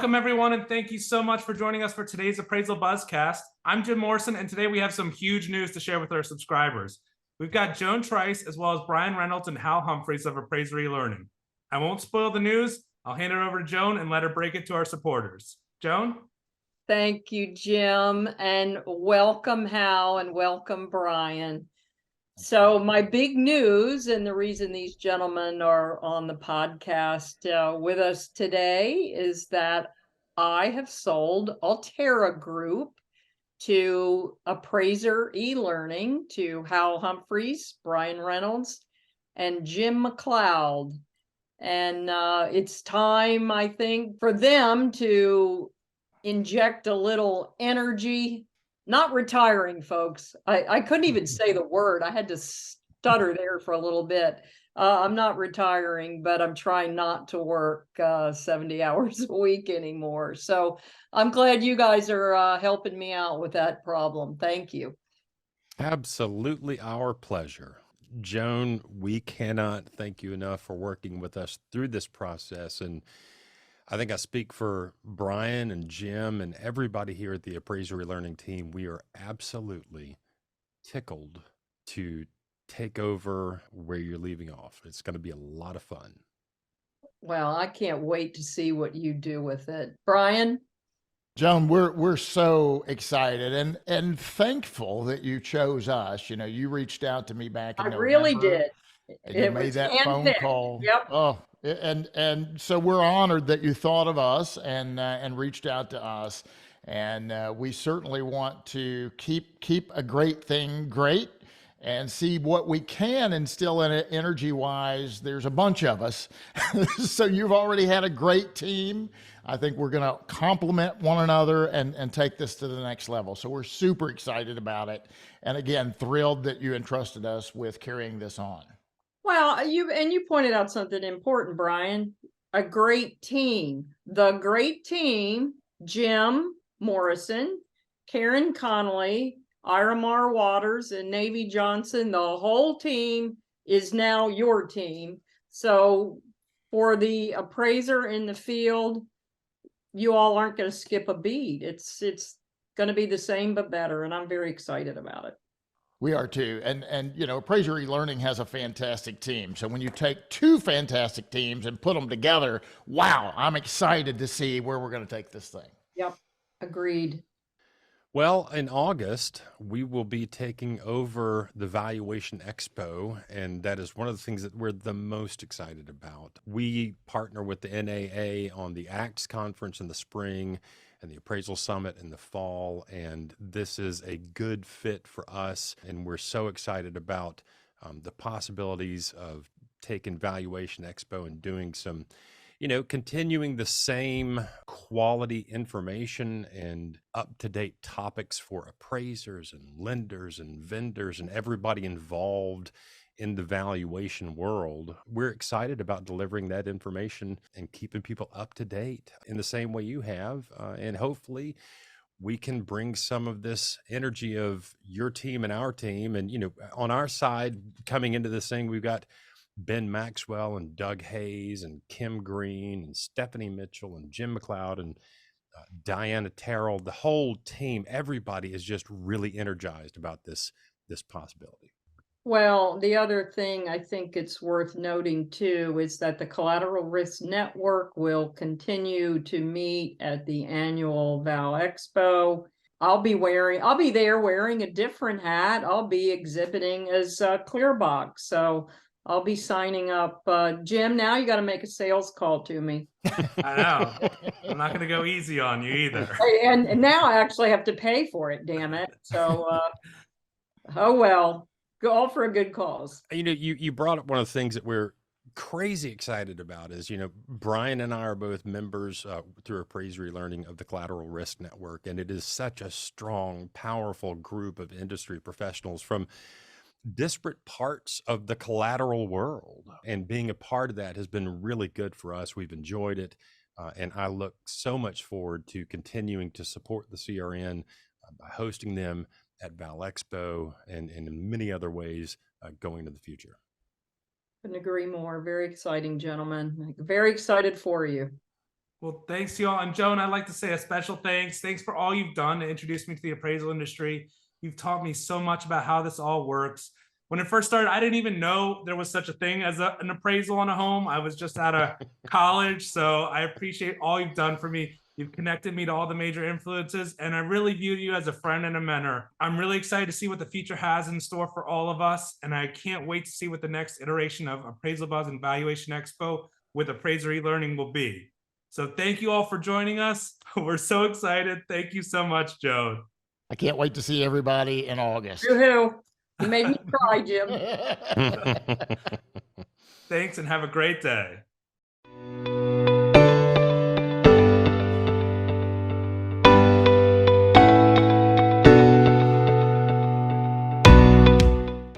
Welcome, everyone, and thank you so much for joining us for today's Appraisal Buzzcast. I'm Jim Morrison, and today we have some huge news to share with our subscribers. We've got Joan Trice, as well as Bryan, Reynolds, and Humphreys of Appraiser eLearning. I won't spoil the news. I'll hand it over to Joan and let her break it to our supporters. Joan? Thank you, Jim, and welcome, Hal, and welcome, Bryan. So my big news, and the reason these gentlemen are on the podcast with us today, is that I have sold Altera Group to Appraiser eLearning, to Hal Humphreys, Bryan Reynolds, and Jim McLeod. And it's time, I think, for them to inject a little energy. Not retiring, folks. I couldn't even say the word. I had to stutter there for a little bit. I'm not retiring, but I'm trying not to work 70 hours a week anymore. So I'm glad you guys are helping me out with that problem. Thank you. Absolutely our pleasure. Joan, we cannot thank you enough for working with us through this process. And I think I speak for Bryan and Jim and everybody here at the Appraiser eLearning team. We are absolutely tickled to take over where you're leaving off. It's going to be a lot of fun. Well, I can't wait to see what you do with it. Bryan? Joan, we're so excited and thankful that you chose us. You know, you reached out to me back in November. Really did. And you made that phone call. Yep. Oh, and so we're honored that you thought of us and reached out to us. And we certainly want to keep a great thing great and see what we can instill in it energy wise. There's a bunch of us. So you've already had a great team. I think we're going to complement one another and take this to the next level. So we're super excited about it. And again, thrilled that you entrusted us with carrying this on. Well, you pointed out something important, Bryan. A great team. The great team, Jim Morrison, Karen Connolly, Iramar Waters, and Navy Johnson, the whole team is now your team. So for the appraiser in the field, you all aren't going to skip a beat. It's going to be the same but better, and I'm very excited about it. We are too. And you know, Appraiser eLearning has a fantastic team. So when you take two fantastic teams and put them together, wow, I'm excited to see where we're going to take this thing. Yep, agreed. Well, in August, we will be taking over the Valuation Expo, and that is one of the things that we're the most excited about. We partner with the NAA on the ACTS conference in the spring and the Appraisal Summit in the fall, and this is a good fit for us, and we're so excited about the possibilities of taking Valuation Expo and doing some, continuing the same quality information and up-to-date topics for appraisers and lenders and vendors and everybody involved in the valuation world. We're excited about delivering that information and keeping people up to date in the same way you have. And hopefully we can bring some of this energy of your team and our team. And, on our side, coming into this thing, we've got Ben Maxwell and Doug Hayes and Kim Green and Stephanie Mitchell and Jim McLeod and Diana Terrell. The whole team, everybody is just really energized about this possibility. Well, the other thing I think it's worth noting too is that the Collateral Risk Network will continue to meet at the annual Val Expo. I'll be there wearing a different hat. I'll be exhibiting as Clearbox. So I'll be signing up. Jim, now you got to make a sales call to me. I know. I'm not going to go easy on you either. And now I actually have to pay for it, damn it. So, oh well. All for a good cause. You brought up one of the things that we're crazy excited about is, Bryan and I are both members through Appraiser eLearning of the Collateral Risk Network. And it is such a strong, powerful group of industry professionals from disparate parts of the collateral world. And being a part of that has been really good for us. We've enjoyed it. And I look so much forward to continuing to support the CRN by hosting them at Val Expo and in many other ways going into the future. Couldn't agree more. Very exciting, gentlemen. Very excited for you. Well, thanks to y'all. And Joan, I'd like to say a special thanks. Thanks for all you've done to introduce me to the appraisal industry. You've taught me so much about how this all works. When it first started, I didn't even know there was such a thing as an appraisal on a home. I was just out of college. So I appreciate all you've done for me. You've connected me to all the major influences, and I really view you as a friend and a mentor. I'm really excited to see what the future has in store for all of us, and I can't wait to see what the next iteration of Appraisal Buzz and Valuation Expo with Appraiser eLearning will be. So thank you all for joining us. We're so excited. Thank you so much, Joan. I can't wait to see everybody in August. Yoo-hoo. You made me cry, Jim. Thanks and have a great day.